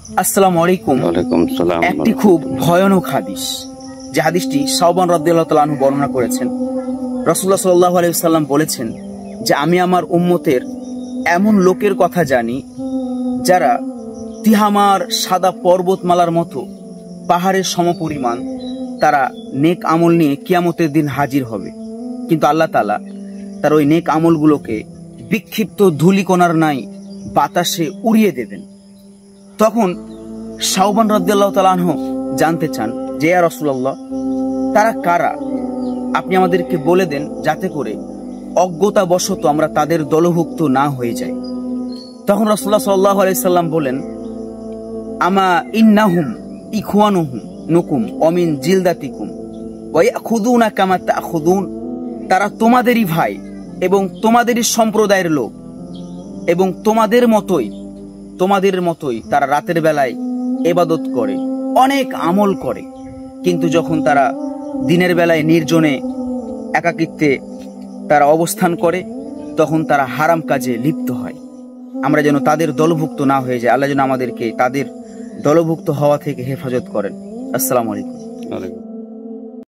আসসালামু আলাইকুম। ওয়ালাইকুম সালাম। একটি খুব ভয়ানক হাদিস, যে হাদিসটি সাওবান রাদিয়াল্লাহু তাআলা আনহু বর্ণনা করেছেন। রাসূলুল্লাহ সাল্লাল্লাহু আলাইহি ওয়াসাল্লাম বলেছেন যে আমি আমার উম্মতের এমন লোকের কথা জানি যারা তিহামার সাদা পর্বতমালার মতো পাহাড়ের সমপরিমাণ তারা নেক আমল নিয়ে কিয়ামতের দিন হাজির হবে, কিন্তু আল্লাহ তাআলা তার ওই নেক আমলগুলোকে বিক্ষিপ্ত ধূলিকণার নাই বাতাসে উড়িয়ে দেবেন। তখন সাওবান রাদিয়াল্লাহু তাআলা আনহু জানতে চান যে ইয়া রাসূলুল্লাহ, তারা কারা? আপনি আমাদেরকে বলে দেন যাতে করে অজ্ঞতাবশত আমরা তাদের দলভুক্ত না হয়ে যাই। তখন রাসূলুল্লাহ সাল্লাল্লাহু আলাইহি সাল্লাম বলেন, আমা ইন্নাহুম ইখওয়ানুহুম নুকুম অমিন জিলদাতিকুম ওয়া ইয়াখুদুনা কামা তাখুদুন। তারা তোমাদেরই ভাই এবং তোমাদেরই সম্প্রদায়ের লোক এবং তোমাদের মতোই তারা রাতের বেলায় ইবাদত করে, অনেক আমল করে, কিন্তু যখন তারা দিনের বেলায় নির্জনে একাকিত্বে তারা অবস্থান করে তখন তারা হারাম কাজে লিপ্ত হয়। আমরা যেন তাদের দলভুক্ত না হয়ে যায়। আল্লাহ যেন আমাদেরকে তাদের দলভুক্ত হওয়া থেকে হেফাজত করেন। আসসালামু আলাইকুম।